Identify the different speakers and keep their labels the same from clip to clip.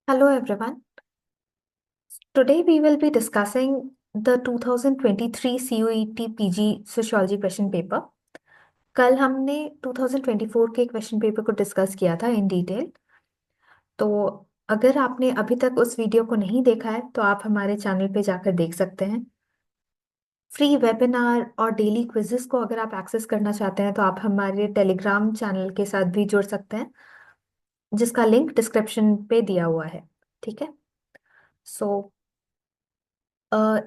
Speaker 1: Hello everyone. Today we will be discussing the 2023 CUET PG Sociology question paper. कल हमने 2024 के question paper को discuss किया था इन डिटेल। तो अगर आपने अभी तक उस वीडियो को नहीं देखा है तो आप हमारे चैनल पे जाकर देख सकते हैं। फ्री वेबिनार और डेली क्विजेस को अगर आप एक्सेस करना चाहते हैं तो आप हमारे टेलीग्राम चैनल के साथ भी जुड़ सकते हैं, जिसका लिंक डिस्क्रिप्शन पे दिया हुआ है। ठीक है। सो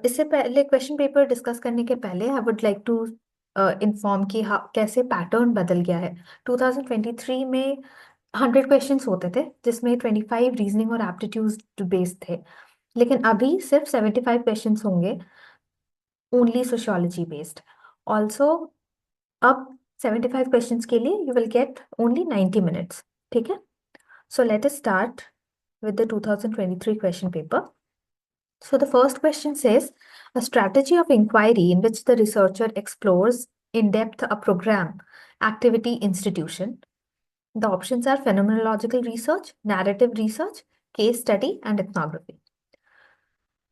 Speaker 1: इससे पहले क्वेश्चन पेपर डिस्कस करने के पहले I would like to inform कि कैसे पैटर्न बदल गया है। 2023 में 100 क्वेश्चंस होते थे, जिसमें 25 रीजनिंग और एप्टीट्यूड बेस्ड थे, लेकिन अभी सिर्फ 75 क्वेश्चंस होंगे ओनली सोशियोलॉजी बेस्ड। ऑल्सो अब 75 क्वेश्चंस के लिए you will get only 90 minutes. ठीक है। So let us start with the 2023 question paper. So the first question says, a strategy of inquiry in which the researcher explores in depth a program, activity, institution. The options are phenomenological research, narrative research, case study, and ethnography.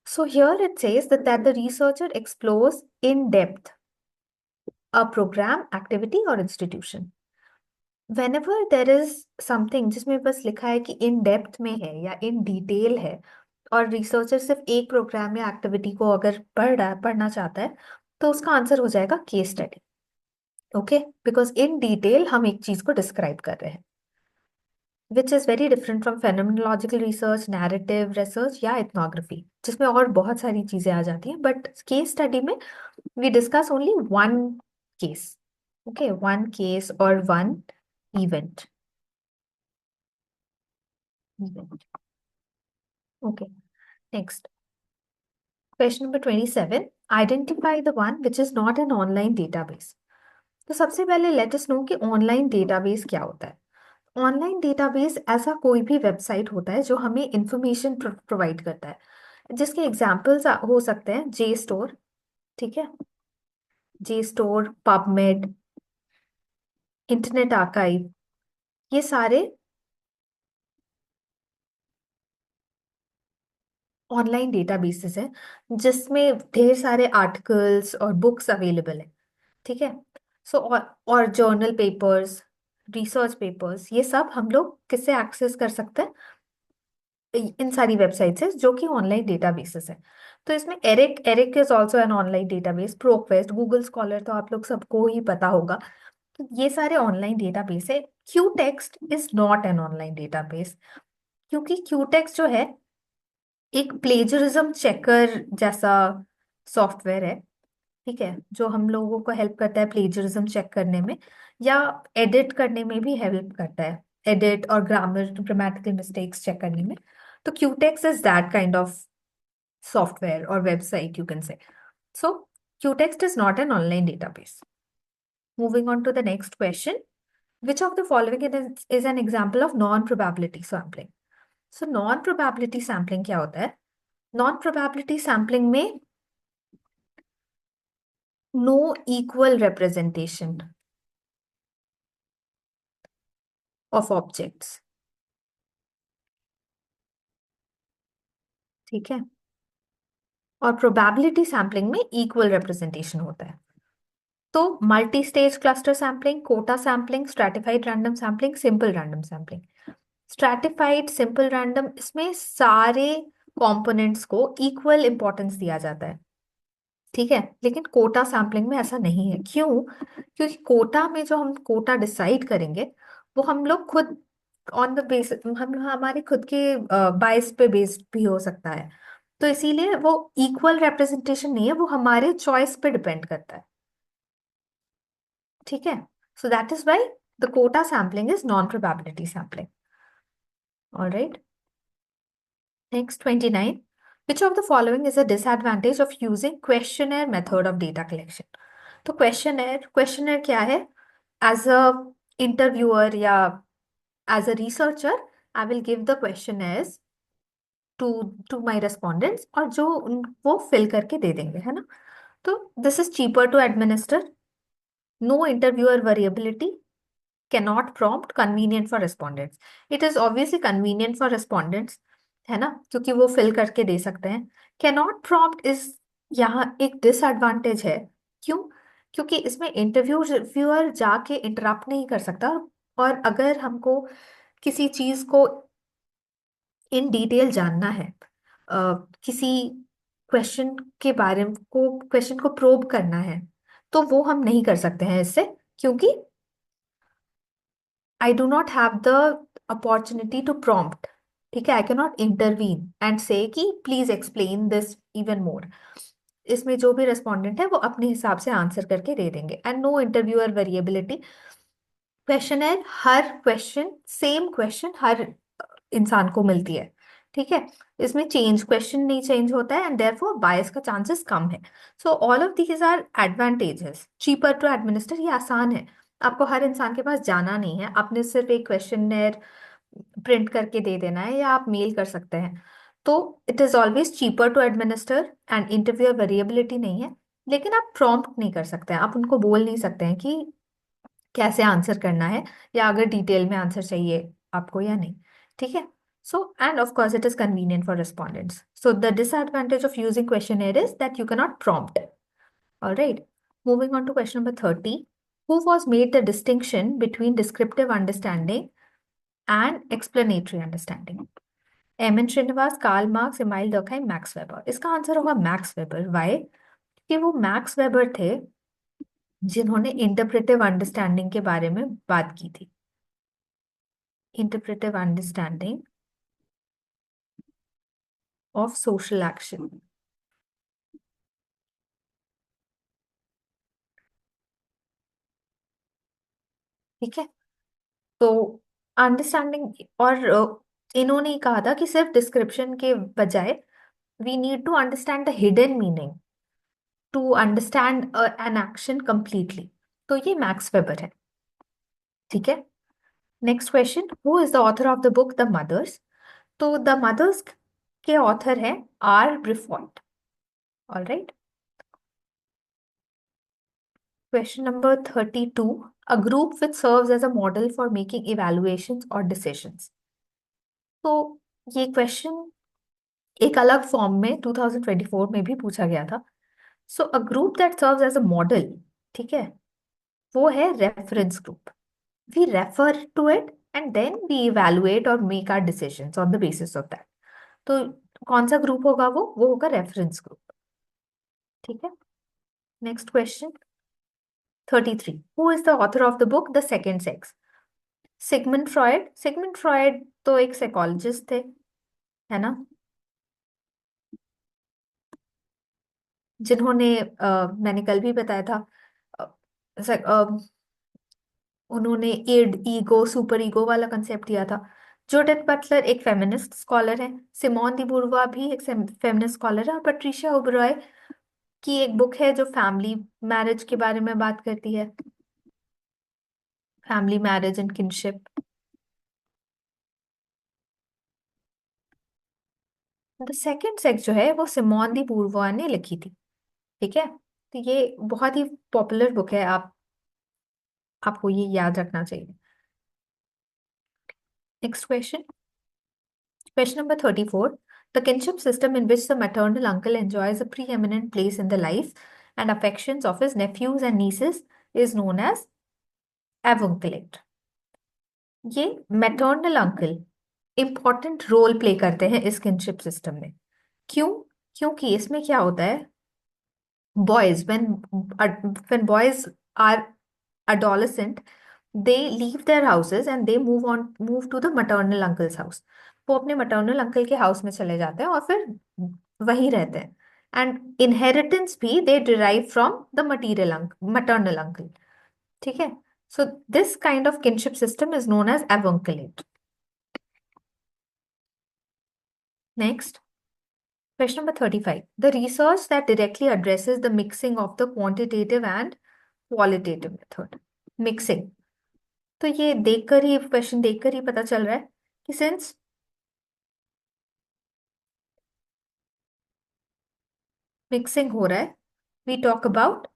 Speaker 1: So here it says that the researcher explores in depth a program, activity, or institution. Whenever there is something जिसमें बस लिखा है कि in depth में है या in detail है, और रिसर्चर सिर्फ एक प्रोग्राम या एक्टिविटी को अगर पढ़ना चाहता है, तो उसका आंसर हो जाएगा case study. Okay, because in detail हम एक चीज को डिस्क्राइब कर रहे हैं, which is very different from phenomenological research, narrative research या इथनोग्राफी, जिसमें और बहुत सारी चीजें आ जाती हैं। बट केस स्टडी में we discuss only one case. Okay, one case और one event. Okay, next. Question number 27. Identify the one which is not an online database. तो सबसे पहले लेट अस नो कि ऑनलाइन डेटाबेस क्या होता है। Online database ऐसा कोई भी वेबसाइट होता है जो हमें इंफॉर्मेशन प्रोवाइड करता है, जिसके एग्जांपल्स हो सकते हैं जे स्टोर, ठीक है, जे स्टोर, पबमेड, इंटरनेट आर्काइव, ये सारे ऑनलाइन डेटाबेसेस हैं जिसमें ढेर सारे आर्टिकल्स और बुक्स अवेलेबल है। ठीक है। सो और जर्नल पेपर्स, रिसर्च पेपर्स, ये सब हम लोग किससे एक्सेस कर सकते हैं? इन सारी वेबसाइट से, जो कि ऑनलाइन डेटाबेसेस है। तो इसमें ERIC ERIC is also an online database, ProQuest, Google Scholar तो आप लोग सबको ही पता होगा। तो ये सारे ऑनलाइन डेटाबेस है। Q text is not an online database, क्योंकि क्यू टेक्स्ट जो है एक प्लेजरिज्म चेकर जैसा सॉफ्टवेयर है। ठीक है, जो हम लोगों को हेल्प करता है प्लेजरिज्म चेक करने में, या एडिट करने में भी हेल्प करता है, एडिट और ग्रामेटिकल मिस्टेक्स चेक करने में। तो Qtex is that kind of software और website, you can say. So Qtex is not an online database. Moving on to the next question, which of the following is an example of non-probability sampling? So non-probability sampling क्या होता है? Non-probability sampling में no equal representation of objects। ठीक है। और probability sampling में equal representation होता है। तो multi stage cluster sampling, quota sampling, stratified random sampling, simple random sampling. Stratified, simple random, इसमें सारे कंपोनेंट्स को इक्वल इंपॉर्टेंस दिया जाता है। ठीक है, लेकिन कोटा सैम्पलिंग में ऐसा नहीं है। क्यों? क्योंकि कोटा में जो हम कोटा डिसाइड करेंगे, वो हम लोग खुद ऑन द बेस, हम हमारे खुद के बायस पे बेस्ड भी हो सकता है। तो इसीलिए वो इक्वल रिप्रेजेंटेशन नहीं है, वो हमारे चॉइस पे डिपेंड करता है। ठीक है। So that is why the quota sampling is non probability sampling. Alright, next 29. Which of the following is a disadvantage of using questionnaire method of data collection? तो क्वेश्चनर क्या है? एज अ इंटरव्यूअर या as a researcher, I will give the questionnaires to to my respondents, और जो वो fill करके दे देंगे, है ना। तो this is cheaper to administer, no interviewer variability, cannot prompt, convenient for respondents. It is obviously convenient for respondents. है ना, क्योंकि वो फिल करके दे सकते हैं। कैनॉट प्रॉम्प्ट इज यहाँ एक डिसएडवांटेज है। क्यों? क्योंकि इसमें इंटरव्यू रिव्यूअर जाके इंटरप्ट नहीं कर सकता। और अगर हमको किसी चीज को इन डिटेल जानना है, किसी क्वेश्चन के बारे में को क्वेश्चन को प्रोब करना है, तो वो हम नहीं कर सकते हैं इससे, क्योंकि I do not have the opportunity to prompt. ठीक है, I can not intervene and say कि please explain this even more. इसमें जो भी रेस्पोंडेंट है वो अपने हिसाब से आंसर करके दे देंगे। And no interviewer variability. Questioner हर क्वेश्चन सेम क्वेश्चन हर इंसान को मिलती है। ठीक है, इसमें चेंज क्वेश्चन नहीं चेंज होता है एंड देयरफॉर बायस का चांसेस कम है। So all of these are advantages. Cheaper to administer, ये आसान है। आपको हर इंसान के पास जाना नहीं है, आपने सिर्फ एक क्वेश्चनर प्रिंट करके दे देना है या आप मेल कर सकते हैं। तो it is always cheaper to administer and interview variability नहीं है। लेकिन आप प्रॉम्प्ट नहीं कर सकते हैं, आप उनको बोल नहीं सकते हैं कि कैसे आंसर करना है, या अगर डिटेल में आंसर चाहिए आपको या नहीं। ठीक है। So and of course it is convenient for respondents. So the disadvantage of using questionnaire is that you can not prompt. Alright, moving on to question number 30। Who was made the distinction between descriptive understanding and explanatory understanding? M N Srinivas, Karl Marx, Emile Durkheim, Max Weber. इसका answer होगा Max Weber. Why? कि वो max weber थे जिन्होंने interpretive understanding के बारे में बात की थी। Interpretive understanding of social action. ठीक है, तो अंडरस्टैंडिंग, और इन्होंने ही कहा था कि सिर्फ डिस्क्रिप्शन के बजाय we need to understand the hidden meaning to understand an action completely. तो ये मैक्स वेबर है। ठीक है। Next question, who is the author of the book the Mothers? तो द मदर्स के ऑथर है R Briffault. All right. Question number 32, a group which serves as a model for making evaluations और decisions. तो ये question एक अलग form में 2024 में भी पूछा गया था। So a group that serves as a model, ठीक है, वो है reference group. We refer to it and then we evaluate और make our decisions on the basis of that. तो कौन सा ग्रुप होगा? वो होगा रेफरेंस ग्रुप। ठीक है। Next question 33, who is the author of the book the second sex? Sigmund Freud. Sigmund Freud तो एक साइकोलॉजिस्ट थे, है ना, जिन्होंने मैंने कल भी बताया था, अ, उन्होंने इड, ईगो, सुपर ईगो वाला कंसेप्ट दिया था। जूडिथ बटलर एक फेमिनिस्ट स्कॉलर है। सिमोन दी बुर्वा भी एक फेमिनिस्ट स्कॉलर है। और पेट्रिशिया ओबरॉय की एक बुक है जो फैमिली मैरिज के बारे में बात करती है, family marriage and kinship. The second sex जो है वो सिमोन दी बुर्वा ने लिखी थी। ठीक है, तो ये बहुत ही पॉपुलर बुक है, आपको ये याद रखना चाहिए। Next question, question number 34. The kinship system in which the maternal uncle enjoys a preeminent place in the life and affections of his nephews and nieces is known as avunculate. ये maternal uncle important role play करते हैं इस kinship system में। क्यों? क्योंकि इसमें क्या होता है, boys when boys are adolescent, they leave their houses and they move to the maternal uncle's house. वो अपने maternal uncle के हाउस में चले जाते हैं और फिर वहीं रहते हैं। एंड इनहेरिटेंस भी they derive from the maternal uncle। ठीक है, so this kind of kinship system is known as avunculate. Next, question number 35. The research that directly addresses the mixing of the quantitative and qualitative method. Mixing, तो ये देखकर ही, question देखकर ही पता चल रहा है कि सिंस मिक्सिंग हो रहा है, we talk about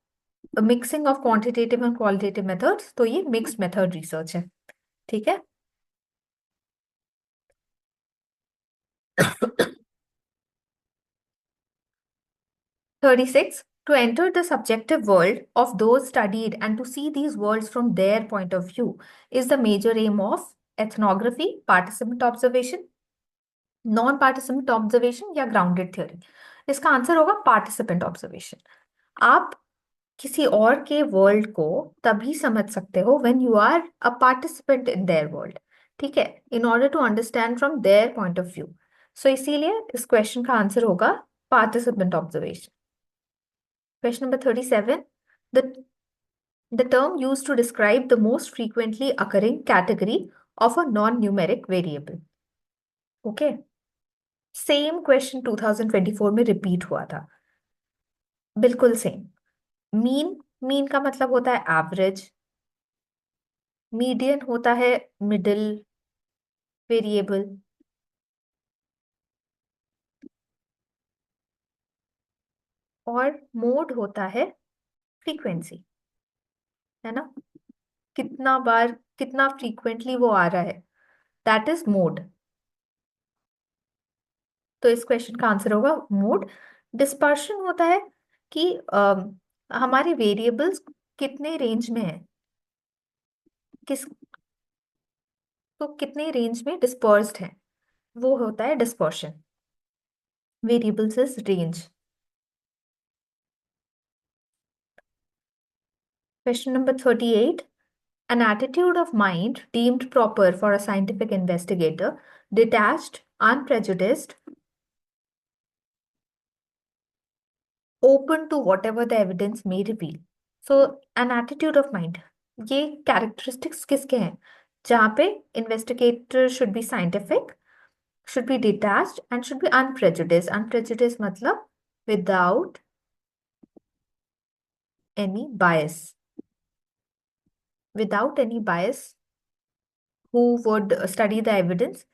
Speaker 1: mixing of quantitative and qualitative methods, तो ये मिक्स्ड मेथड रिसर्च है। ठीक है। 36. To enter the subjective world of those studied and to see these worlds from their point of view is the major aim of ethnography, participant observation, non participant observation या grounded theory. इसका answer होगा participant observation. आप किसी और के world को तभी समझ सकते हो when you are a participant in their world, ठीक है, in order to understand from their point of view. So इसीलिए इस क्वेश्चन का आंसर होगा participant observation. Question number 37। The the term used to describe the most frequently occurring category of a non-numeric variable. Okay. Same question 2024 में repeat हुआ था, बिल्कुल same. Mean, mean का मतलब होता है एवरेज, मीडियन होता है मिडिल वेरिएबल, और मोड होता है फ्रीक्वेंसी, है ना, कितना बार कितना फ्रीक्वेंटली वो आ रहा है, दैट इज मोड। तो इस क्वेश्चन का आंसर होगा मोड। डिस्पर्शन होता है कि हमारे वेरिएबल्स कितने रेंज में है, किस, तो कितने रेंज में डिस्पर्स्ड है, वो होता है dispersion. Variables is range. Question number 38. An attitude of mind deemed proper for a scientific investigator, detached, unprejudiced, open to whatever the evidence may reveal. So, an attitude of mind. ये characteristics किसके हैं? जहाँ पे investigator should be scientific, should be detached, and should be unprejudiced. Unprejudiced मतलब without any bias. Without any bias, who would study the evidence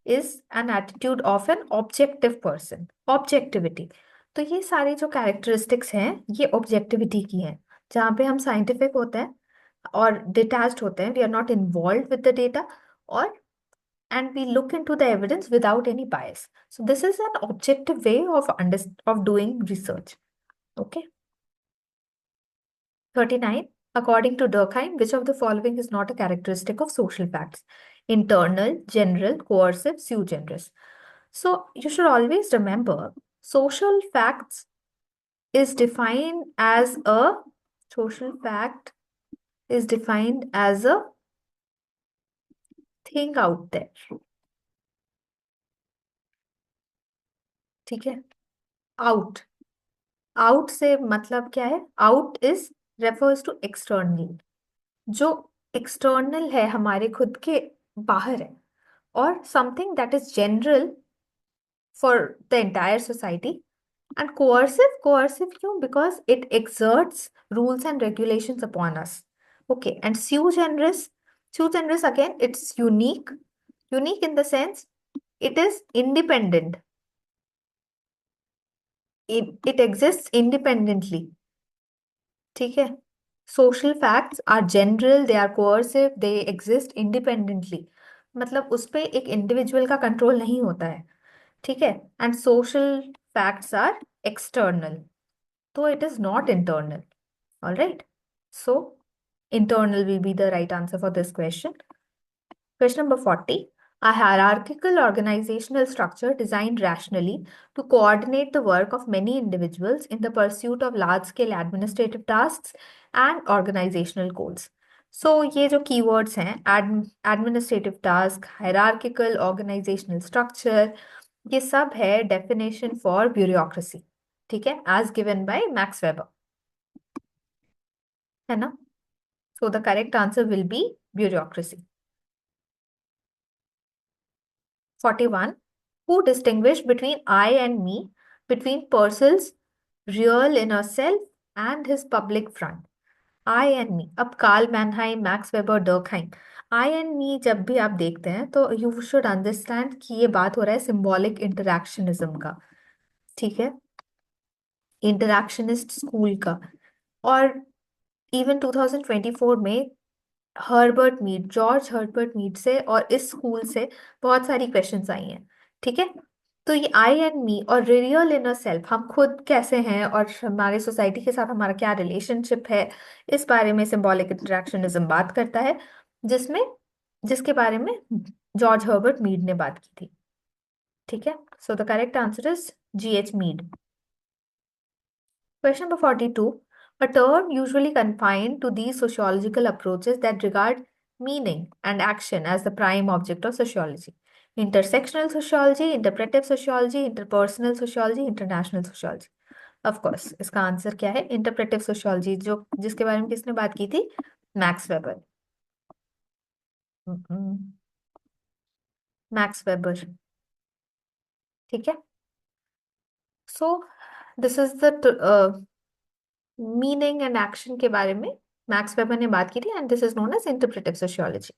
Speaker 1: is an attitude of an objective person, objectivity। तो ये सारी जो characteristics हैं ये objectivity की हैं, जहाँ पे हम साइंटिफिक होते हैं और डिटैच्ड होते हैं, we are not involve with the data, और and we look into the evidence without any bias. So this is an objective way of doing research. Okay. 39. According to Durkheim, which of the following is not a characteristic of social facts? Internal, general, coercive, sui generis. So you should always remember social facts is defined as a social fact is defined as a thing out there. ठीक है, out, out से मतलब क्या है? out is refers to external, जो external है हमारे खुद के बाहर है, और something that is general for the entire society. And coercive, coercive क्यों? Because it exerts rules and regulations upon us. Okay, and sui generis again, it's unique. Unique in the sense it is independent. It exists independently. ठीक है? Social facts are general, they are coercive, they exist independently. मतलब उस पे एक individual का control नहीं होता है, ठीक है? And social facts are external, तो it is not internal. All right. So internal will be the right answer for this question. Question number 40. A hierarchical organizational structure designed rationally to coordinate the work of many individuals in the pursuit of large-scale administrative tasks and organizational goals. So ये जो keywords हैं, administrative task, hierarchical organizational structure, ये सब है definition for bureaucracy, ठीक है, as given by Max Weber, है ना? So the correct answer will be bureaucracy. 41. Who distinguished between I and me, between Purcell's real inner self and his public front? I and me. अब Karl Mannheim, Max Weber, Durkheim, I and me जब भी आप देखते हैं तो you should understand कि ये बात हो रहा है सिंबॉलिक इंटरैक्शनिज्म का, ठीक है, इंटरैक्शनिस्ट स्कूल का। और इवन 2024 में Herbert Mead, George Herbert Mead से और इस स्कूल से बहुत सारी क्वेश्चंस आई हैं, ठीक है। तो ये आई एंड मी और रियल इनर सेल्फ, हम खुद कैसे हैं और हमारे सोसाइटी के साथ हमारा क्या रिलेशनशिप है, इस बारे में सिंबॉलिक इंटरेक्शनिज्म बात करता है, जिसमें जिसके बारे में जॉर्ज हर्बर्ट मीड ने बात की थी। ठीक है, so the correct answer is GH Mead. Question number 42. A term usually confined to these sociological approaches that regard meaning and action as the prime object of sociology. Intersectional sociology, interpretive sociology, interpersonal sociology, international sociology. Of course, इसका answer क्या है? Interpretive sociology, जो जिसके बारे में किसने बात की थी? Max Weber. Max Weber. ठीक है, so this is the meaning and action के बारे में मैक्स वेबर ने बात की थी, and this is known as interpretive sociology.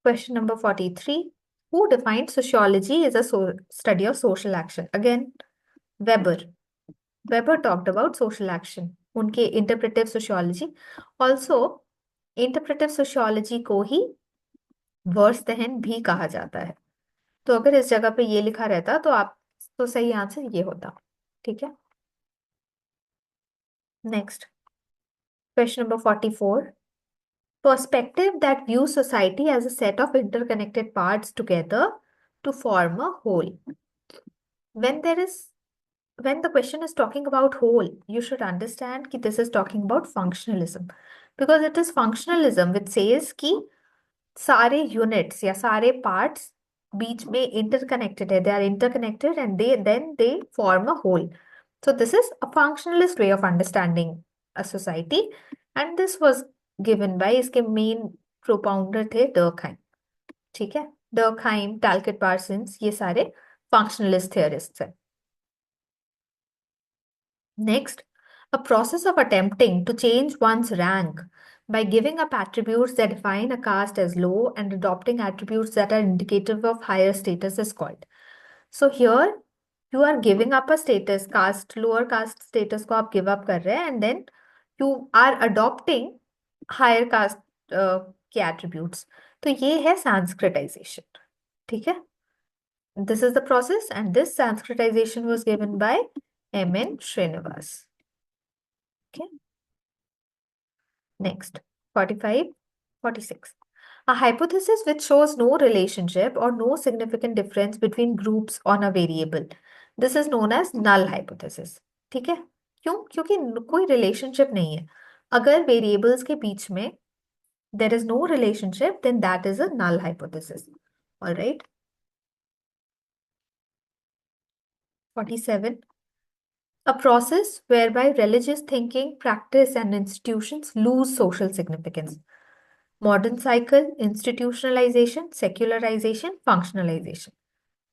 Speaker 1: Question number 43. Who defined sociology as a study of social action? Again, Weber. Weber talked about social action. उनके interpretive sociology. Also, interpretive sociology को ही वर्स्टहन भी कहा जाता है। तो अगर इस जगह पे ये लिखा रहता तो आप तो सही आंसर ये होता। ठीक है, next question number 44. Perspective that views society as a set of interconnected parts together to form a whole. When there is when the question is talking about whole, you should understand that this is talking about functionalism, because it is functionalism which says कि सारे units या सारे parts बीच में interconnected है, they are interconnected and they form a whole. So this is a functionalist way of understanding a society, and this was given by इसके main propounder थे Durkheim. ठीक है, डर्कहाइम, टैलकेट पार्सन्स, ये सारे functionalist theorists हैं। Next, a process of attempting to change one's rank by giving up attributes that define a caste as low and adopting attributes that are indicative of higher status is called. So here you are giving up a status, caste, lower caste status को आप give up कर रहे हैं, and then you are adopting higher caste के attributes. तो ये है sanskritization. ठीक है, this is the process, and this sanskritization was given by M.N. Srinivas. Okay. Next, 45, 46. A hypothesis which shows no relationship or no significant difference between groups on a variable. This is known as null hypothesis. ठीक है, क्यों? क्योंकि कोई relationship नहीं है। अगर variables के बीच में there is no relationship, then that is a null hypothesis. All right. 47. A process whereby religious thinking, practice, and institutions lose social significance. Modern cycle, institutionalization, secularization, functionalization.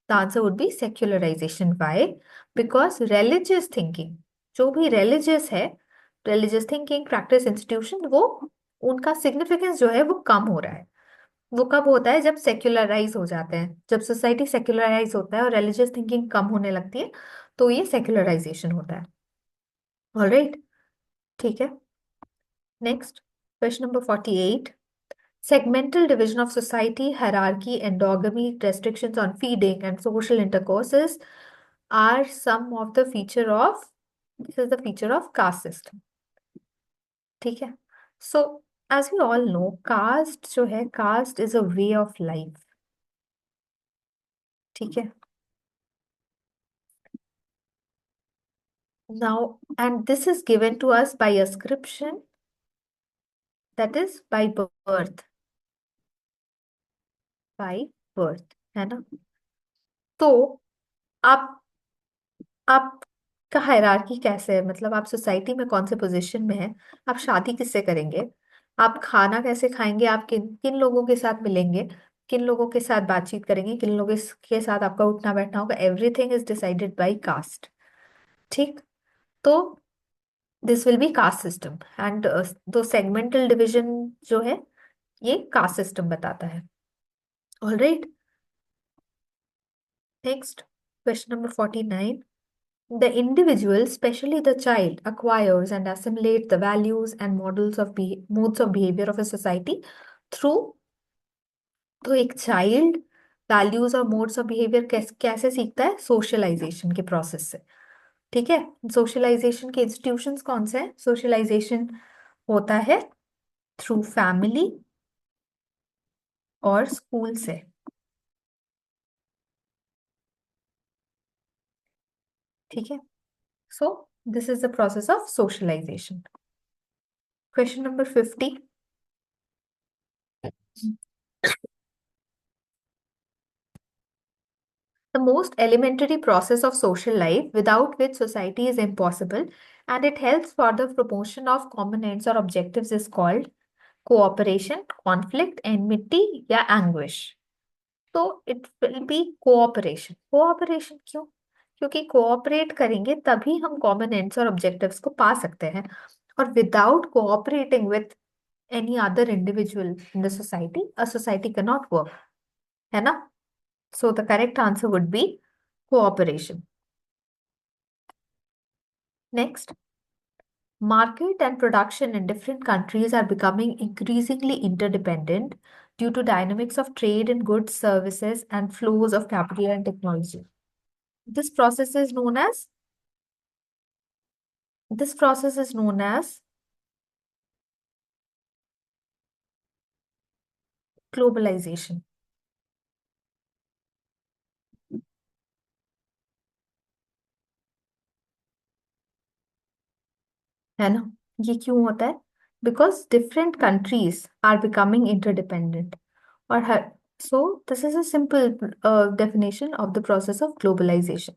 Speaker 1: The answer would be secularization. Why? Because religious thinking, जो भी religious है, religious thinking, practice, institution, वो उनका significance जो है वो कम हो रहा है। वो कब होता है? जब सेक्युलराइज हो जाते हैं, जब सोसाइटी सेक्युलराइज होता है और रिलीजियस थिंकिंग कम होने लगती है, तो ये सेक्युलराइजेशन होता है। ऑलराइट, ठीक है, next question number 48. Segmental division of society, hierarchy, endogamy, restrictions on feeding, and social intercourses are some of the feature of, this is the feature of caste system. ठीक है, so as we all know, caste जो है, caste is a way of life. ठीक है, now, and this is given to us by ascription, that is by birth, by birth, है ना? तो आप आपका हायरार्की कैसे है? मतलब आप सोसाइटी में कौन से पोजीशन में है, आप शादी किससे करेंगे, आप खाना कैसे खाएंगे, आप किन किन लोगों के साथ मिलेंगे, किन लोगों के साथ बातचीत करेंगे, किन लोगों के साथ आपका उठना बैठना होगा, everything is decided by caste. ठीक, तो this will be caste system, and दो सेगमेंटल डिविजन जो है ये कास्ट सिस्टम बताता है। Alright, next question number 49. The individual, especially the child, acquires and assimilates the values and modes of behavior of a society through, तो एक child values और modes of behaviour कैसे सीखता है? सोशलाइजेशन के प्रोसेस से। ठीक है। सोशलाइजेशन के इंस्टीट्यूशंस कौन से हैं? सोशलाइजेशन होता है थ्रू फैमिली और स्कूल से। ठीक है। So this is the process of socialization. Question number 50। The most elementary process of social life without which society is impossible and it helps for the promotion of common ends or objectives is called cooperation, conflict, enmity या anguish. तो it will be cooperation. Cooperation क्यों? क्योंकि cooperate करेंगे तभी हम common ends और objectives को पा सकते हैं, और without cooperating with any other individual in the society a society can not work, है ना? सो the correct answer would B cooperation. Next, market and production in different countries are becoming increasingly interdependent due to dynamics of trade in goods, services, and flows of capital and technology. This process is known as this process is known as globalization, है ना? ये क्यों होता है? Because different countries are becoming interdependent. और हर So this is a simple definition of the process of globalization.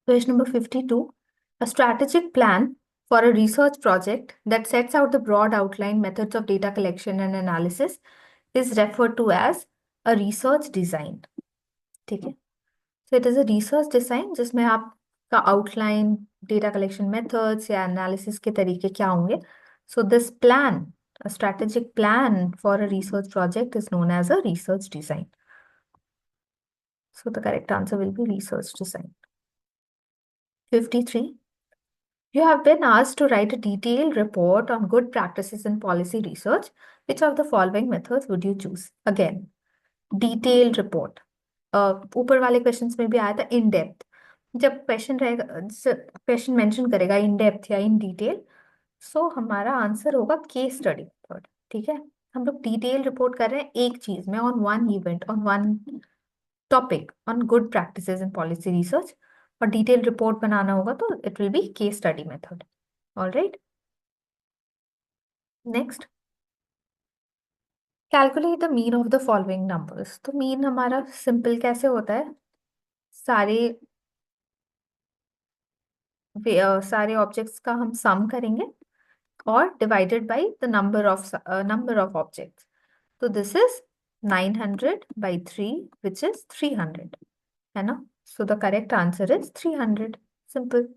Speaker 1: Question number 52. A strategic plan for a research project that sets out the broad outline methods of data collection and analysis is referred to as a research design. ठीक है। So it is a research design जिसमें आपका outline, data collection methods या analysis के तरीके क्या होंगे. So this plan, a strategic plan for a research project is known as a research design. So the correct answer will be research design. 53. You have been asked to write a detailed report on good practices in policy research. Which of the following methods would you choose? Again, detailed report. ऊपर वाले questions में भी आया था in depth. जब question रहेगा, question mention करेगा in depth या इन डिटेल, सो हमारा आंसर होगा केस स्टडी मेथड। ठीक है। हम लोग डिटेल रिपोर्ट कर रहे हैं एक चीज में, on one event, on one topic, on good practices in policy research, और डिटेल रिपोर्ट बनाना होगा तो it will be case study method. All right. Next, calculate the mean of the following numbers. तो मीन हमारा simple कैसे होता है? सारे सारे ऑब्जेक्ट्स का हम सम करेंगे और divided by the number of objects. तो दिस इज 900/3 विच इज 300, है ना? सो the correct answer is 300। Simple.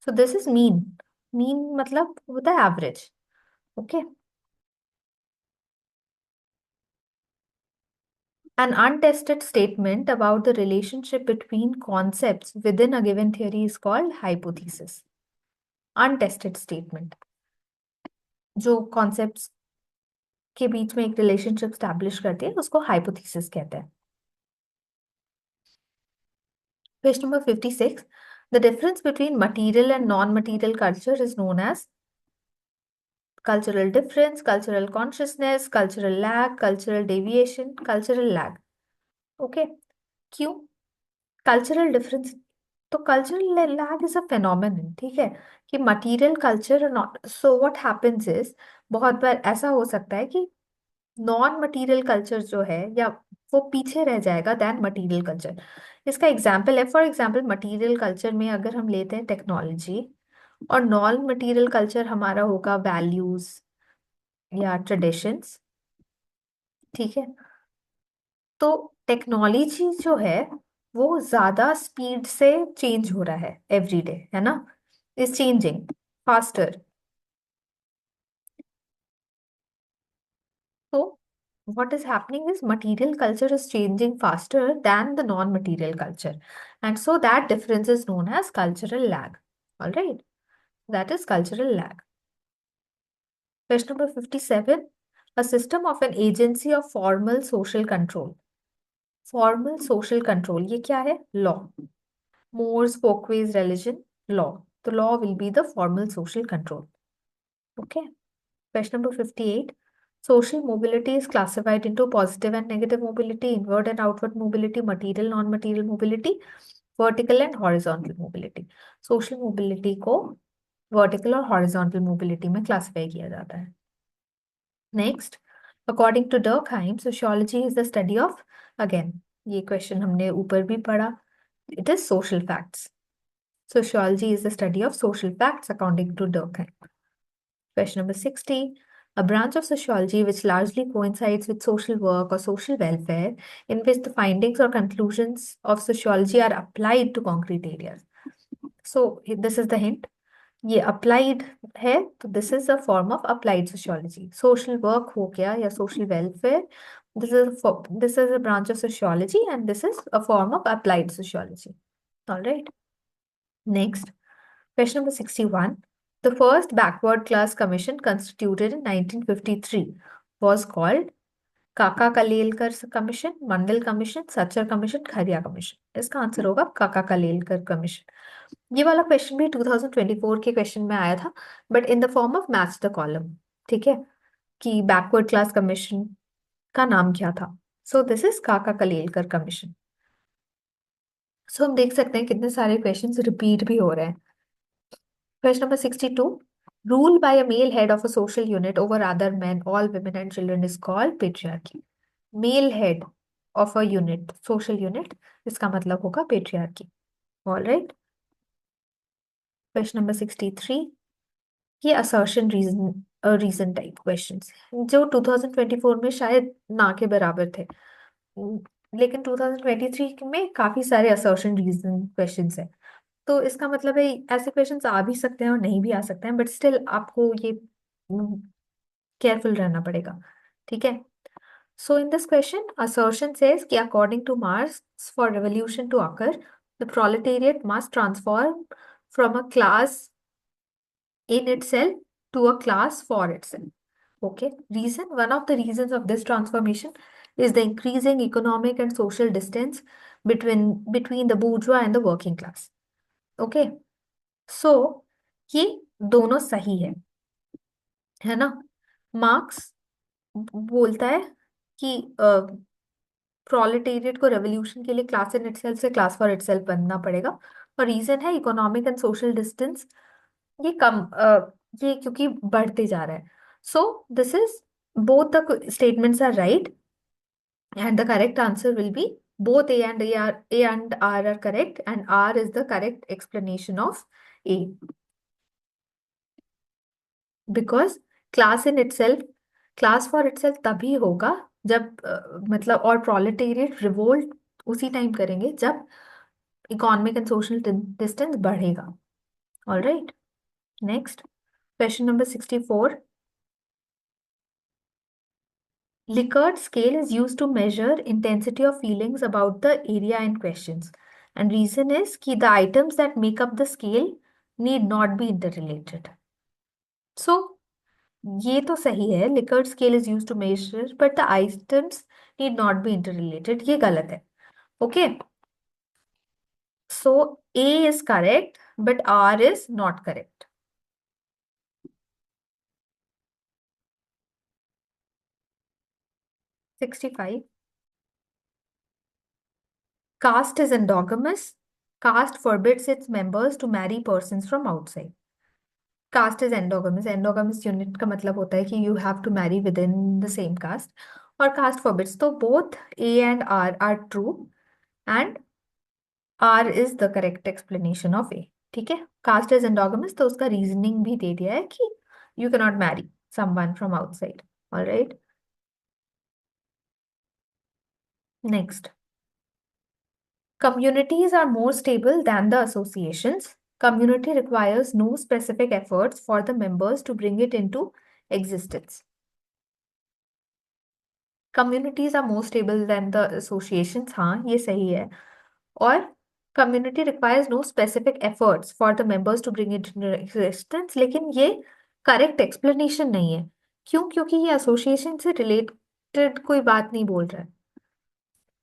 Speaker 1: So this is mean. Mean मतलब होता है average. Okay. An untested statement about the relationship between concepts within a given theory is called hypothesis. Untested statement, जो concepts के बीच में एक relationship establish करती है, उसको hypothesis कहते हैं. Question number 56. The difference between material and non-material culture is known as cultural difference, cultural consciousness, cultural lag, cultural deviation, cultural lag. Okay. क्यों? कल्चरल डिफरेंस, तो cultural lag is a phenomenon. ठीक है, कि material culture not, so what happens is, बहुत बार ऐसा हो सकता है कि नॉन मटेरियल कल्चर जो है या वो पीछे रह जाएगा दैन मटेरियल कल्चर। इसका एग्जांपल है, फॉर एग्जांपल मटेरियल कल्चर में अगर हम लेते हैं टेक्नोलॉजी, और नॉन मटेरियल कल्चर हमारा होगा वैल्यूज या ट्रेडिशंस। ठीक है। तो टेक्नोलॉजी जो है वो ज्यादा स्पीड से चेंज हो रहा है एवरी डे, है ना? Is changing faster. तो what is happening is material culture is changing faster than the non-material culture, and so that difference is known as cultural lag. All right, that is cultural lag. Question number 57. A system of an agency of formal social control. Formal social control, ये क्या है? Law. Moore's Folkways religion, law. The law will be the formal social control. Okay. Question number 58. Social mobility is classified into positive and negative mobility, inward and outward mobility, material, non-material mobility, vertical and horizontal mobility. Social mobility को vertical और horizontal mobility में classify किया जाता है. Next, according to Durkheim, sociology is the study of, again, ये question हमने ऊपर भी पढ़ा, it is social facts. Sociology is the study of social facts according to Durkheim. Question number 60. A branch of sociology which largely coincides with social work or social welfare, in which the findings or conclusions of sociology are applied to concrete areas. So, this is the hint. ये applied है, तो this is a form of applied sociology. Social work हो गया या social welfare. This is a branch of sociology and this is a form of applied sociology. All right. Next, question number 61. The first backward class commission constituted in 1953 was called काका कलेलकर commission, मंडल commission, Sachar commission, खरिया commission. इसका answer होगा काका कलेलकर commission. ये वाला question भी 2024 के question में आया था, but in the form of match the column. ठीक है, कि बैकवर्ड क्लास कमीशन का नाम क्या था. सो दिस इज काका कलेलकर कमीशन. सो हम देख सकते हैं कितने सारे क्वेश्चंस रिपीट भी हो रहे हैं. Question number 62. Rule by a male head of a social unit over other men, all women and children is called patriarchy. Male head of a unit, social unit, इसका मतलब होगा patriarchy. All right. Question number 63. ये assertion reason type questions जो 2024 में शायद ना के बराबर थे, लेकिन 2023 में काफी सारे assertion reason questions है. तो इसका मतलब है ऐसे क्वेश्चंस आ भी सकते हैं और नहीं भी आ सकते हैं, बट स्टिल आपको ये केयरफुल रहना पड़ेगा. ठीक है. So in this question assertion says कि according to Marx, for revolution to occur, the proletariat must transform from a class in itself to a class for itself. Okay. Reason, one of the reasons of this transformation is the increasing economic and social distance between the bourgeois and the working class. Okay. सो ये दोनों सही है ना. Marks बोलता है कि proletariat को revolution के लिए क्लास इन इटसेल्फ से क्लास फॉर इटसेल्फ बनना पड़ेगा, और रीजन है इकोनॉमिक एंड सोशल डिस्टेंस. ये ये क्योंकि बढ़ते जा रहा है. So this is both the statements are right and the correct answer will be both A and R are correct, and R is the correct explanation of A. Because class in itself, class for itself तभी होगा जब मतलब, और proletariat revolt उसी time करेंगे जब economic and social distance बढ़ेगा. All right. Next, question number 64. Likert scale is used to measure intensity of feelings about the area in questions, and reason is कि the items that make up the scale need not be interrelated. So ये तो सही है, Likert scale is used to measure but the items need not be interrelated. ये गलत है. Okay. So A is correct but R is not correct. 65. Caste is endogamous. Caste forbids its members to marry persons from outside. Caste is endogamous. Endogamous unit का मतलब होता है कि you have to marry within the same caste. और caste forbids, तो both A and R are true and R is the correct explanation of A. ठीक है. Caste is endogamous, तो उसका reasoning भी दे दिया है कि you cannot marry someone from outside. All right. Next. Communities are more stable than the associations. Community requires no specific efforts for the members to bring it into existence. Communities are more stable than the associations. हाँ, ये सही है. और community requires no specific efforts for the members to bring it into existence, लेकिन ये correct explanation नहीं है. क्यों? क्योंकि ये एसोसिएशन से रिलेटेड कोई बात नहीं बोल रहा है।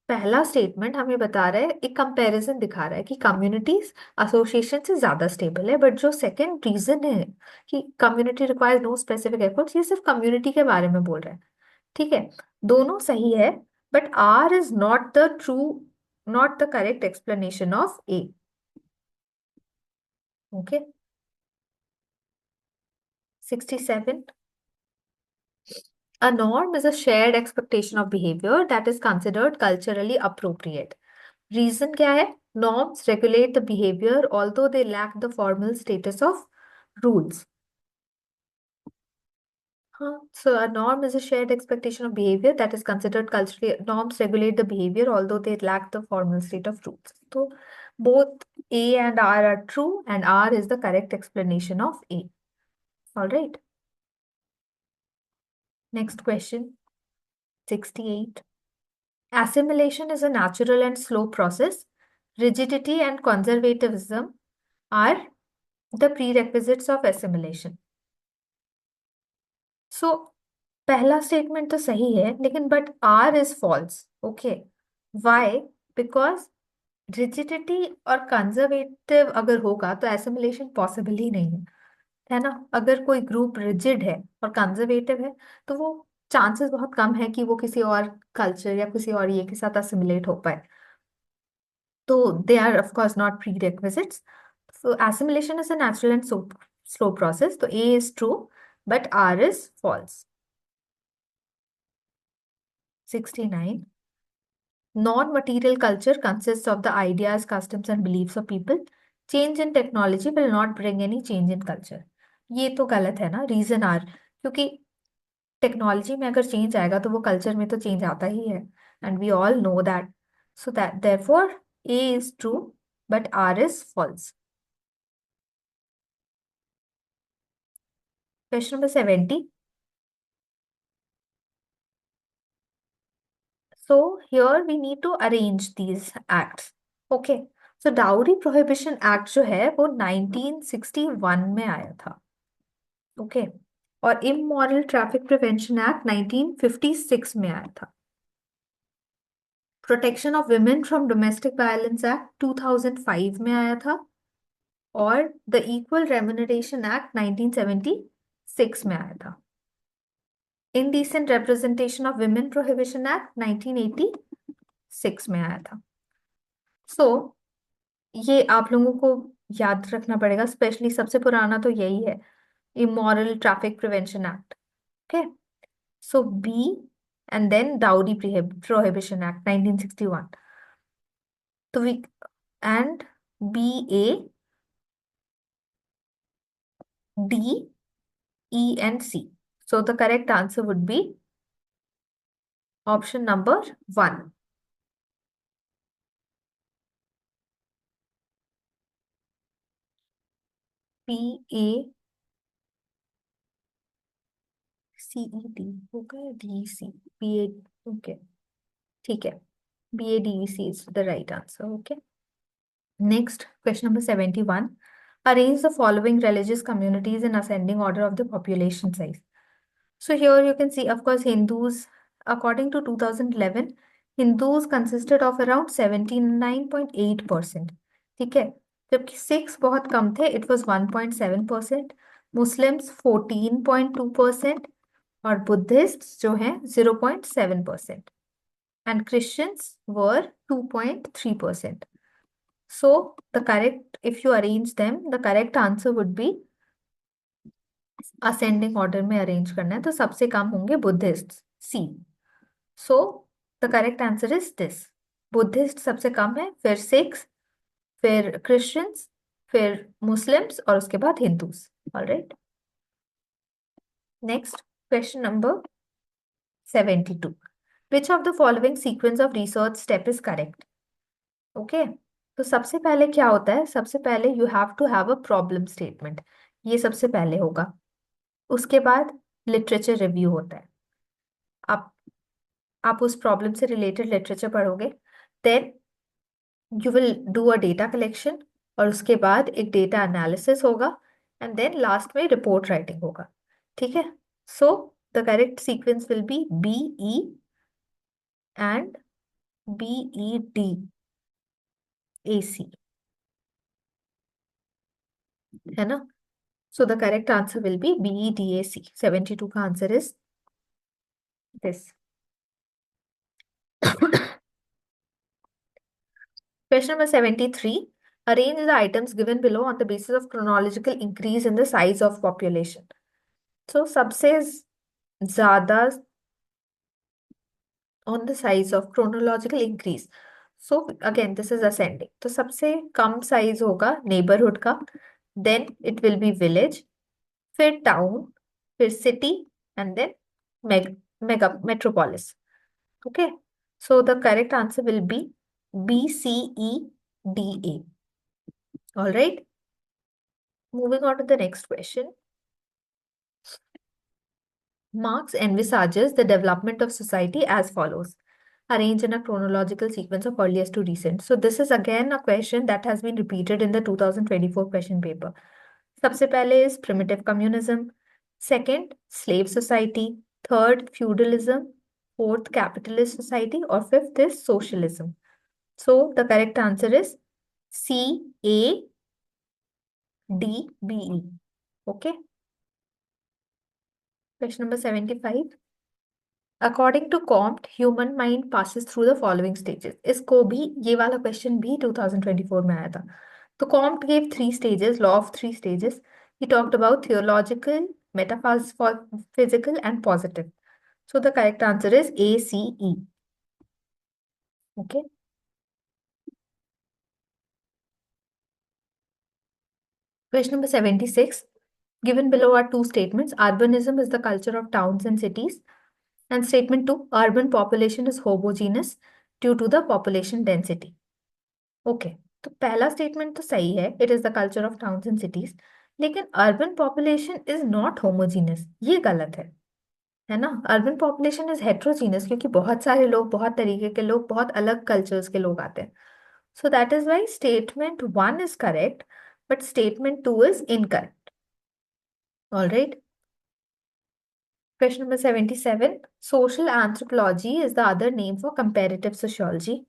Speaker 1: पहला स्टेटमेंट हमें बता रहा है, एक कंपैरिजन दिखा रहा है कि कम्युनिटीज एसोसिएशन से ज्यादा स्टेबल है, बट जो सेकंड रीजन है कि community requires no specific efforts, ये सिर्फ कम्युनिटी के बारे में बोल रहा है। ठीक है, दोनों सही है, but R is not the correct explanation of A. Okay. 67, a norm is a shared expectation of behavior that is considered culturally appropriate. Reason क्या है? Norms regulate the behavior although they lack the formal status of rules. Huh. So a norm is a shared expectation of behavior that is considered culturally. Norms regulate the behavior although they lack the formal state of rules. So both A and R are true, and R is the correct explanation of A. All right. Next question, 68. Assimilation is a natural and slow process. Rigidity and conservatism are the prerequisites of assimilation. So पहला statement तो सही है, लेकिन but R is false. Okay, why? Because rigidity और conservative अगर होगा तो assimilation possible ही नहीं है ना? अगर कोई ग्रुप रिजिड है और कंजर्वेटिव है तो वो चांसेस बहुत कम है कि वो किसी और कल्चर या किसी और ये के साथ असिमिलेट हो पाए। तो they are of course not pre requisites. So assimilation is a natural and slow process. So A is true, but R is false. 69. Non-material culture consists of the ideas, customs, and beliefs of people. Change in technology will not bring any change in culture. ये तो गलत है ना, reason are, क्योंकि technology में अगर change आएगा तो वो कल्चर में तो चेंज आता ही है, and we all know that. So that therefore A is true, but R is false. Question number 70. So here we need to arrange these acts. Okay. So Dowry Prohibition Act जो है वो 1961 में आया था। Okay. और immoral traffic prevention act 1956 में आया था। Protection of women from domestic violence act 2005 में आया था। और द इक्वल रेम्युनरेशन एक्ट 1976 में आया था। Indecent representation of women prohibition act 1986 में आया था। सो ये आप लोगों को याद रखना पड़ेगा, स्पेशली सबसे पुराना तो यही है, immoral traffic prevention act. Okay, so B and then dowry prohibition act 1961। तो V and B, A, D, E and C. So the correct answer would be option number 1। P, A, C, E, D होगा, D, C, B, A. Okay, ठीक है, B, A, D, C is the right answer. Okay. Next, question number 71. Arrange the following religious communities in ascending order of the population size. So here you can see, of course, Hindus, according to 2011, Hindus consisted of around 79.8%. ठीक है, जबकि Sikhs बहुत कम थे, it was 1.7%, Muslims 14.2%, और Buddhist जो हैं 0.7%, and Christians were 2.3%. So the correct, if you arrange them, the correct answer would be ascending order में arrange करना है तो सबसे कम होंगे Buddhist, C. So the correct answer is this, Buddhist सबसे कम है, फिर सिख्स, फिर क्रिश्चियंस, फिर मुस्लिम्स, और उसके बाद Hindus. Alright. Next, question number 72. Which of the following sequence of research step is correct? ओके, तो सबसे पहले क्या होता है? सबसे पहले you have to have a problem statement, ये सबसे पहले होगा। उसके बाद लिटरेचर रिव्यू होता है। आप आप उस प्रॉब्लम से रिलेटेड लिटरेचर पढ़ोगे, then you will do a data collection, और उसके बाद एक डेटा एनालिसिस होगा, एंड देन लास्ट में रिपोर्ट राइटिंग होगा। ठीक है, सो The correct sequence will be BE and BED AC, है ना? So the correct answer will be BEDAC. 72 का answer is this. Question number 73. Arrange the items given below on the basis of chronological increase in the size of population. So सबसे ज़्यादा on the size of chronological increase. So again this is ascending. तो सबसे कम size होगा neighborhood का, then it will be village, फिर town, फिर city, and then mega metropolis. Okay, so the correct answer will be BCEDA. All right, moving on to the next question. Marx envisages the development of society as follows. Arrange in a chronological sequence of earliest to recent. So this is again a question that has been repeated in the 2024 question paper. सबसे पहले is primitive communism, second slave society, third feudalism, fourth capitalist society, or fifth is socialism. So the correct answer is C, A, D, B, E. Okay. Question number 75. According to Comte, human mind passes through the following stages. इसको भी ये वाला question भी 2024 में आया था. तो Comte gave 3 stages, law of 3 stages. He talked about theological, metaphysical, and positive. So the correct answer is A, C, E. Okay. Question number 76. Given below are 2 statements. Urbanism is the culture of towns and cities. And statement 2, urban population is homogeneous due to the population density. Okay, तो पहला statement तो सही है, it is the culture of towns and cities, लेकिन urban population is not homogeneous, ये गलत है ना? Urban population is heterogeneous क्योंकि बहुत सारे लोग, बहुत तरीके के लोग, बहुत अलग cultures के लोग आते हैं. So that is why statement 1 is correct, but statement 2 is incorrect. All right. Question number 77. Social anthropology is the other name for comparative sociology,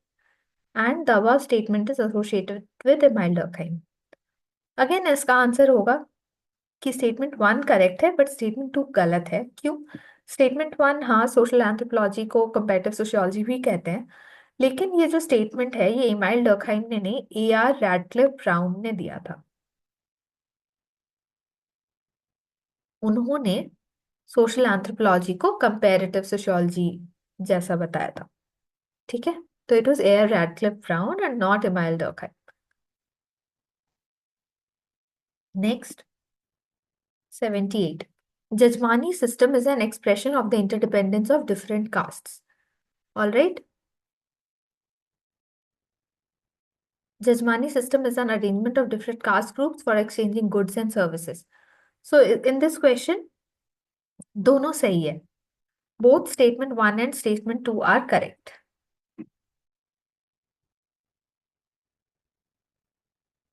Speaker 1: and the above statement is associated with Emile Durkheim. Again, इसका answer होगा कि statement 1 correct है but statement 2 गलत है. क्यों? Statement 1 हाँ social anthropology को comparative sociology भी कहते हैं, लेकिन ये जो स्टेटमेंट है ये इमाइल डर्कहाइम ने नहीं, A.R. रैडक्लिफ ब्राउन ने दिया था. उन्होंने सोशल एंथ्रोपोलॉजी को कंपैरेटिव सोशियोलॉजी जैसा बताया था. ठीक है, तो it was A.R. Radcliffe brown and not email Durkheim. Next 78. Jajmani system is an expression of the interdependence of different castes. All right. Jajmani system is an arrangement of different caste groups for exchanging goods and services. So in this question, दोनों सही है. Both statement 1 and statement 2 are correct.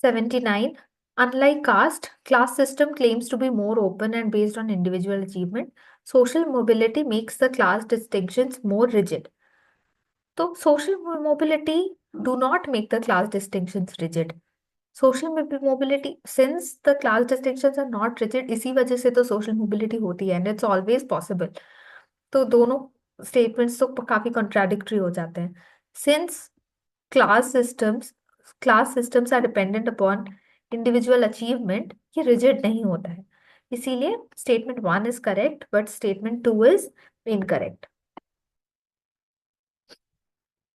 Speaker 1: 79. Unlike caste, class system claims to be more open and based on individual achievement. Social mobility makes the class distinctions more rigid. So social mobility do not make the class distinctions rigid. Social mobility since the class distinctions are not rigid, इसी वजह से तो social mobility होती है and it's always possible. तो दोनों statements तो काफी कॉन्ट्राडिक्टरी हो जाते हैं. Since class systems class systems are dependent upon individual achievement, ये रिजिड नहीं होता है. इसीलिए statement 1 is correct but statement 2 is incorrect.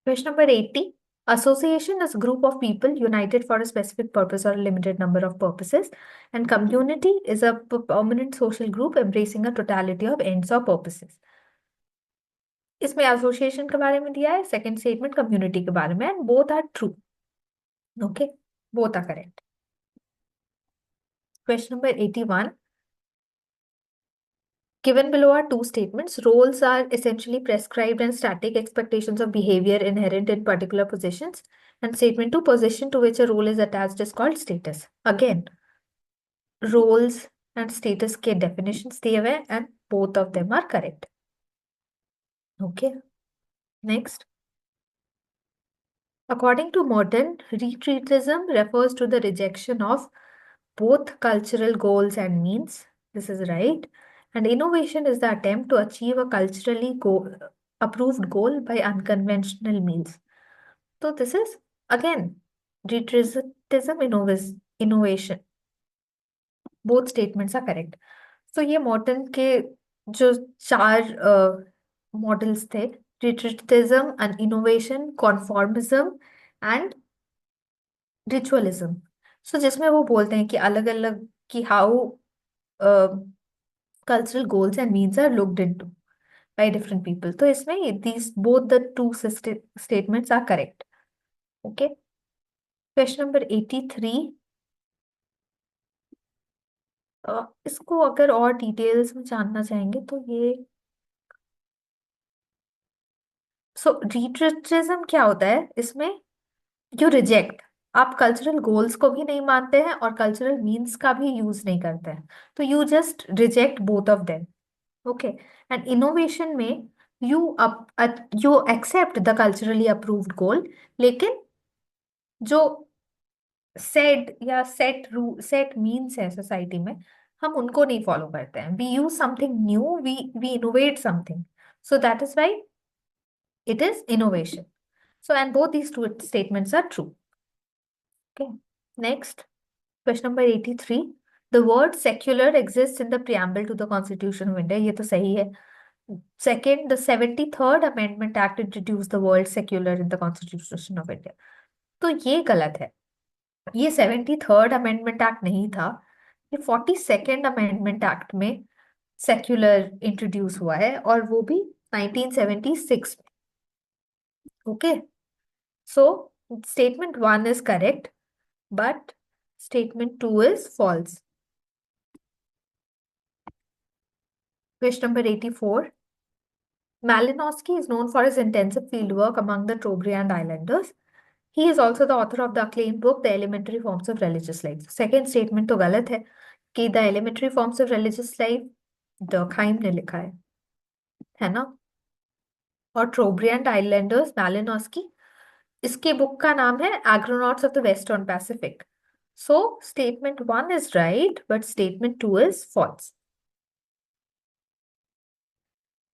Speaker 1: Question number 80. Association is a group of people united for a specific purpose or a limited number of purposes, and community is a permanent social group embracing a totality of ends or purposes. इसमें association के बारे में दिया है, second statement community के बारे में, and both are true. Okay, both are correct. Question number 81. Given below are 2 statements. Roles are essentially prescribed and static expectations of behavior inherent in particular positions. And statement 2, position to which a role is attached is called status. Again, roles and status के definitions दिए हुए हैं and both of them are correct. Okay, next. According to modern, retreatism refers to the rejection of both cultural goals and means. This is right. And innovation is the attempt to achieve a culturally approved goal by unconventional means. So this is again retreatism, innovation. Both statements are correct. So ये Morton के जो चार models थे, retreatism and innovation, conformism and ritualism. So जिसमें वो बोलते हैं कि अलग अलग कि how cultural goals and means are looked into by different people. तो इसमें these both the two statements are correct. Okay. Question number 83. इसको अगर और डिटेल्स में जानना चाहेंगे तो ये रिट्रेटिज्म क्या होता है इसमें, यू रिजेक्ट, आप कल्चरल गोल्स को भी नहीं मानते हैं और कल्चरल मीन्स का भी यूज नहीं करते हैं, तो you just reject both of them. Okay. And innovation में you you accept the culturally approved goal, लेकिन जो सेट मीन्स है सोसाइटी में, हम उनको नहीं फॉलो करते हैं. We use something new, we innovate something. So that is why it is innovation. So, and both these two statements are true. Okay. Next, question number 83. The word secular exists in the preamble to the Constitution of India. ये तो सही है. Second, the 73rd Amendment Act introduced the word secular in the Constitution of India. तो ये गलत है. ये 73rd Amendment Act नहीं था. ये 42nd Amendment Act में सेक्युलर इंट्रोड्यूस हुआ है और वो भी 1976 में. Okay. So, statement 1 is correct, but statement 2 is false. Question number 84. Malinowski is known for his intensive fieldwork among the Trobriand Islanders. He is also the author of the acclaimed book, The Elementary Forms of Religious Life. Second statement तो गलत है कि The Elementary Forms of Religious Life Durkheim ने लिखा है ना? और ट्रोब्रियंट Islanders मैलिनोस्की, इसके बुक का नाम है Argonauts of the Western Pacific. So statement 1 is right, but statement 2 is false.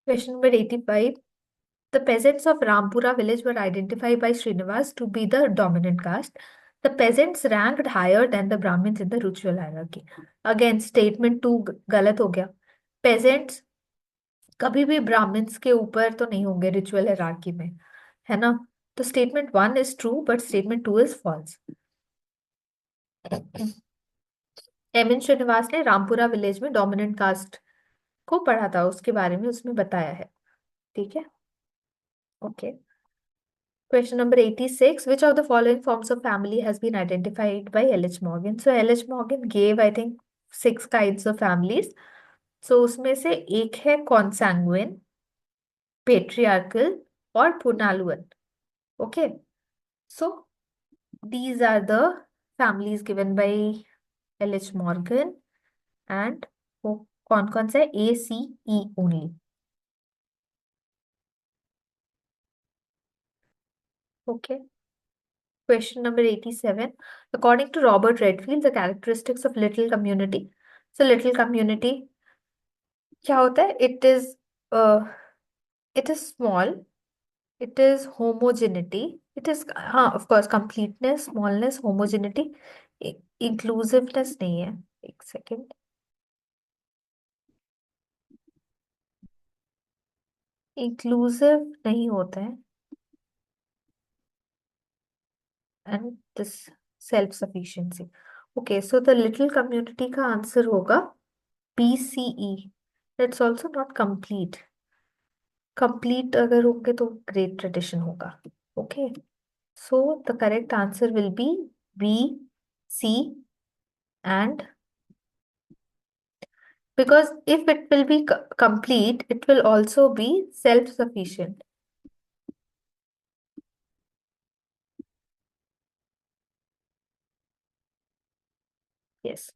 Speaker 1: Question number 85. The peasants of Rampura village were identified by Srinivas to be the dominant caste. The peasants ranked higher than the Brahmins in the ritual hierarchy. Again, statement 2 गलत हो गया. Peasants कभी भी Brahmins के ऊपर तो नहीं होंगे रिचुअल हायरार्की में, है ना? तो statement 1 is true, but statement 2 is false. M N. Srinivas ने रामपुरा विलेज में डोमिनेंट कास्ट को पढ़ा था, उसके बारे में उसमें बताया है. ठीक है. Okay. Question number 86. Which of the following forms of family has been identified by L.H. Morgan? So L.H. Morgan gave, I think, 6 kinds of families. So उसमें से एक है consanguine, patriarchal और punaluan. Okay. So these are the families given by L.H. Morgan, and वो कौन कौन सा है? A, C, E only. Okay. Question number 87. According to Robert Redfield, the characteristics of little community. So little community क्या होता है? It is small. It is homogeneity. It is हाँ of course completeness, smallness, homogeneity. Inclusiveness नहीं है. एक second. Inclusive नहीं होता है. And this self-sufficiency. Okay, so the little community का आंसर होगा BCE. That's also not complete. Complete अगर होंगे तो great tradition होगा. Okay, so the correct answer will be B, C, and because if it will be complete, it will also be self-sufficient. Yes.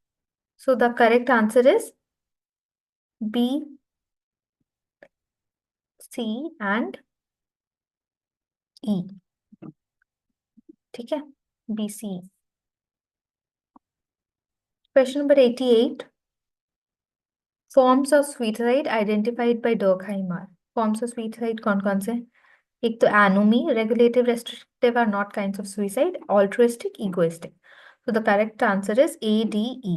Speaker 1: So the correct answer is B, C and E. ठीक है, B C. Question number 88। Forms of suicide identified by Durkheimer. Forms of suicide कौन कौन से? एक तो anomie, regulative, restrictive are not kinds of suicide, altruistic, egoistic. So the correct answer is A, D, E.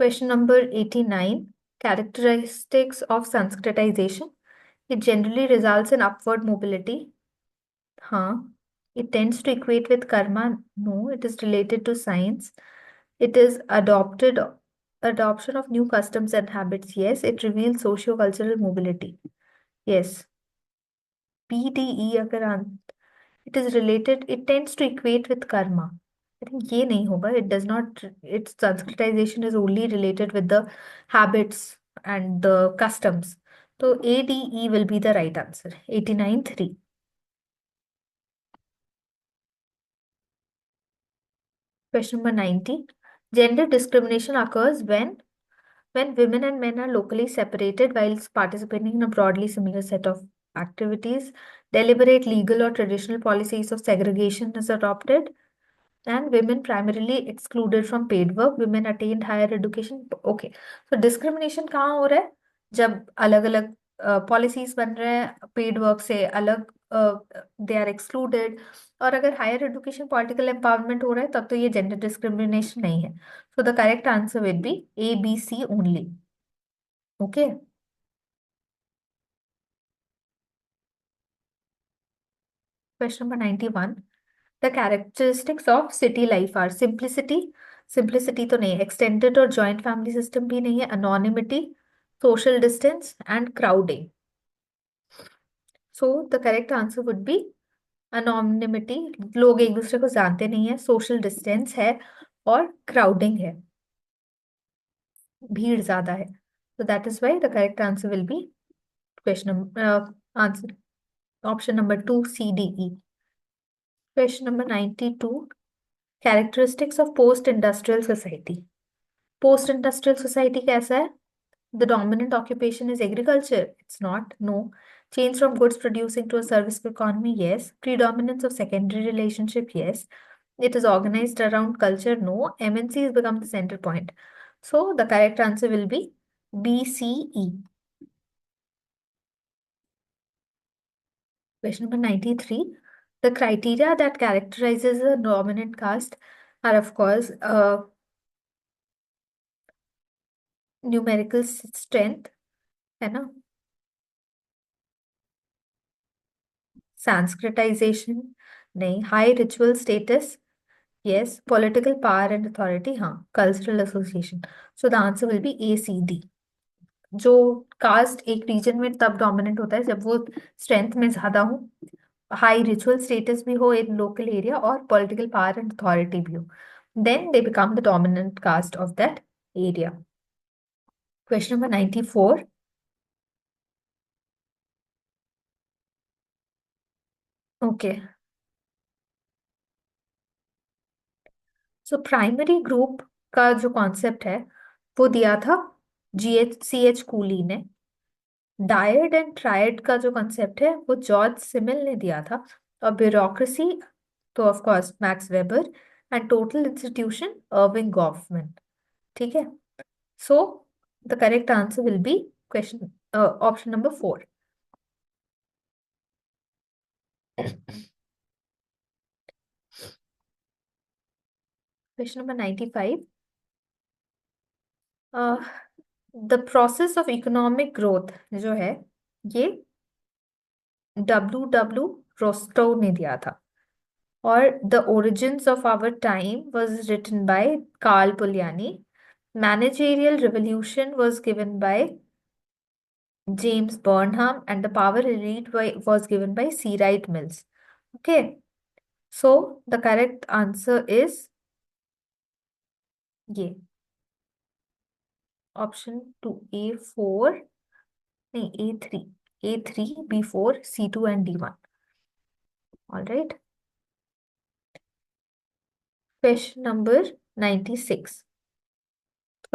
Speaker 1: Question number 89. Characteristics of Sanskritization. It generally results in upward mobility. हाँ. It tends to equate with karma. No, it is related to science. It is adoption of new customs and habits. Yes. It reveals socio-cultural mobility. Yes. P, D, E अगर it is related, it tends to equate with karma. I think ये नहीं होगा. It does not, its Sanskritization is only related with the habits and the customs. So A, D, E will be the right answer. 89.3. Question number 90. Gender discrimination occurs when women and men are locally separated whilst participating in a broadly similar set of activities. Deliberate legal or traditional policies of segregation is adopted. And women primarily excluded from paid work. Women attained higher education. Okay. So discrimination कहाँ हो रहा है? जब अलग अलग policies बन रहे हैं पेड वर्क से अलग, दे आर एक्सक्लूडेड। और अगर हायर एजुकेशन पॉलिटिकल एम्पावरमेंट हो रहा है तब तो ये जेंडर डिस्क्रिमिनेशन नहीं है। So the correct answer will be A B C only. Okay. Question number 91। The characteristics of city life are simplicity. Simplicity तो नहीं है, एक्सटेंडेड और जॉइंट फैमिली सिस्टम भी नहीं है, anonymity, social distance and crowding. So the correct answer would B anonymity. लोग एक दूसरे को जानते नहीं है, सोशल डिस्टेंस है और क्राउडिंग है, भीड़ ज्यादा है। so that is why the correct answer will be answer option number 2 C D E. Question number 92. Characteristics of post industrial society. Post industrial society कैसा है? The dominant occupation is agriculture. It's not. No. Change from goods producing to a service economy. Yes. Predominance of secondary relationship. Yes. It is organized around culture. No. MNC has become the center point. So the correct answer will be B, C, E. Question number 93. The criteria that characterizes a dominant caste are, of course, numerical strength, है ना? Sanskritization, नहीं. High ritual status, yes. Political power and authority, हाँ. Cultural association. So the answer will be A, C, D. जो cast एक reason में तब dominant होता है जब वो स्ट्रेंथ में ज्यादा हो, हाई रिचुअल स्टेटस भी हो इन लोकल एरिया और पॉलिटिकल पावर एंड अथॉरिटी भी हो, then they become the dominant caste of that area. Question number 94। Okay. So primary group का जो कॉन्सेप्ट है वो दिया था GH CH कूली ने। डायड एंड ट्रायड का जो कॉन्सेप्ट है वो जॉर्ज सिमिल ने दिया था। और ब्यूरोक्रेसी तो of course Max Weber, and total institution Erving Goffman. ठीक है। So the correct answer will be question option number 4। Question number 95। The process of economic growth जो है ये W रोस्टो ने दिया था। और the origins of our time was written by Karl Polanyi. Managerial revolution was given by James Burnham, and the power elite was given by C. Wright Mills. Okay, so the correct answer is ये option 2 A4, नहीं A3, A3 B4 C2 and D1. All right. Question number 96.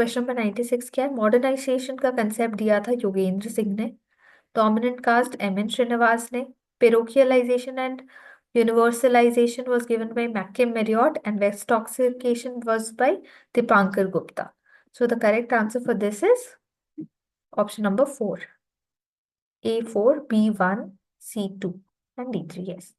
Speaker 1: Question number 96 क्या है? Modernisation का concept दिया था योगेंद्र सिंह ने, dominant caste M N Srinivas ने, parochialization and universalization was given by Mackim Marriott and Westoxification was by Dipankar Gupta. So the correct answer for this is option number 4. A4, B1, C2 and D3. Yes.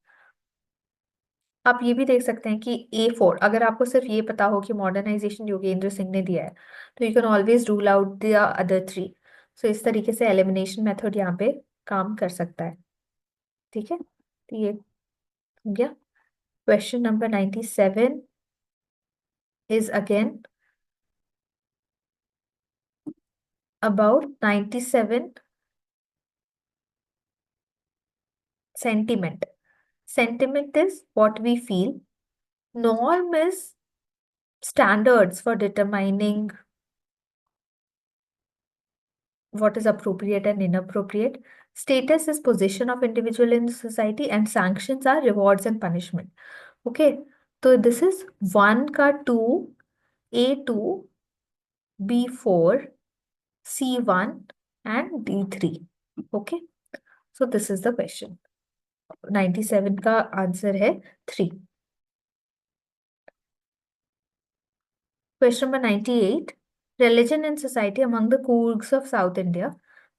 Speaker 1: आप ये भी देख सकते हैं कि A4, अगर आपको सिर्फ ये पता हो कि मॉडर्नाइजेशन योगेंद्र सिंह ने दिया है तो you can always rule out the other 3. सो इस तरीके से एलिमिनेशन मेथड यहाँ पे काम कर सकता है. ठीक है, तो ये हो गया. Question number 97 is again about 97 sentiment. Sentiment is what we feel. Norm is standards for determining what is appropriate and inappropriate. Status is position of individual in society and sanctions are rewards and punishment. Okay, so this is 1 ka 2, A2, B4, C1 and D3. Okay, so this is the question. 97 का answer है 3. Question number 98. Religion and Society Among the Coorgs of South India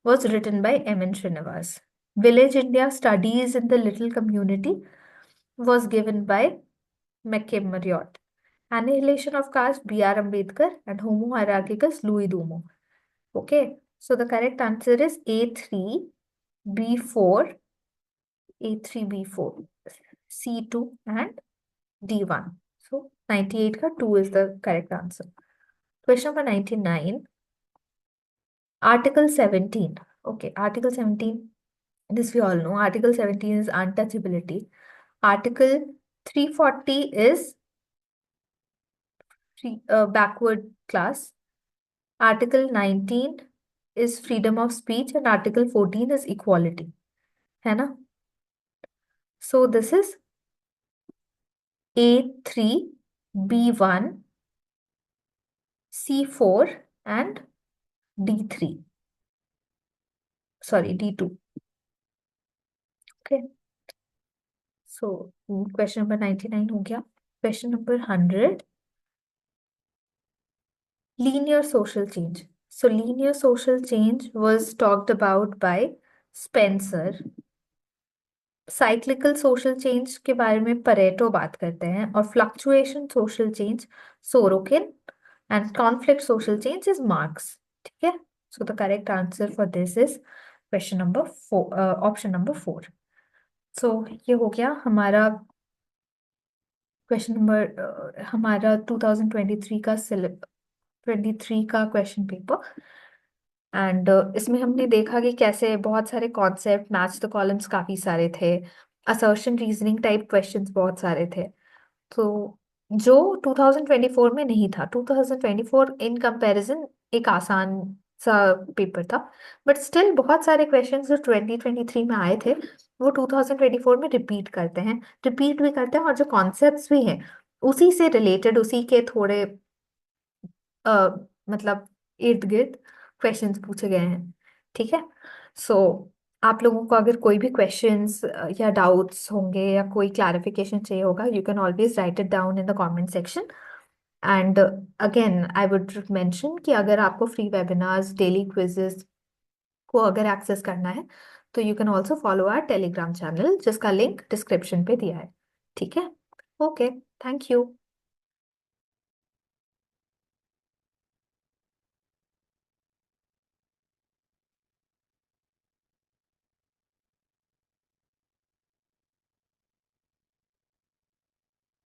Speaker 1: was written by M.N. Srinivas. Village India Studies in the Little Community was given by McKim Marriott. Annihilation of Caste, B.R. Ambedkar, and Homo Hierarchicus, Louis Dumo. Okay, so the correct answer is A3, B4, A3, B4, C2 and D1. So 98 ka 2 is the correct answer. Question number 99. Article 17. Okay, Article 17. This we all know. Article 17 is untouchability. Article 340 is backward class. Article 19 is freedom of speech and Article 14 is equality. है ना? So this is A3, B1, C4 and D3. Sorry, D2. Okay. So question number 99 हो गया. Question number 100. Linear social change. So linear social change was talked about by Spencer. Cyclical social change के बारे में Pareto बात करते हैं और fluctuation social change Sorokin and conflict social change is marks. ठीक है, so the correct answer for this is question number 4, option number 4. सो ये हो गया हमारा क्वेश्चन नंबर, हमारा 2023 का 23 का क्वेश्चन पेपर. एंड इसमें हमने देखा कि कैसे बहुत सारे कॉन्सेप्ट, मैच द कॉलम्स काफी सारे थे, असर्शन रीजनिंग टाइप क्वेश्चंस बहुत सारे थे. तो जो 2024 में नहीं था, 2024 इन कंपैरिजन एक आसान सा पेपर था, बट स्टिल बहुत सारे क्वेश्चंस जो 2023 में आए थे वो 2024 में रिपीट भी करते हैं और जो कॉन्सेप्ट्स भी हैं उसी से रिलेटेड, उसी के थोड़े मतलब इर्द गिर्द क्वेश्चंस पूछे गए हैं. ठीक है, सो आप लोगों को अगर कोई भी क्वेश्चंस या डाउट्स होंगे या कोई क्लैरिफिकेशन चाहिए होगा, you can always right it down in the comment section. And again I would mention कि अगर आपको फ्री वेबिनार्स, डेली क्विजेस को अगर एक्सेस करना है तो you can also follow our Telegram channel जिसका लिंक डिस्क्रिप्शन पे दिया है. ठीक है, ओके, थैंक यू.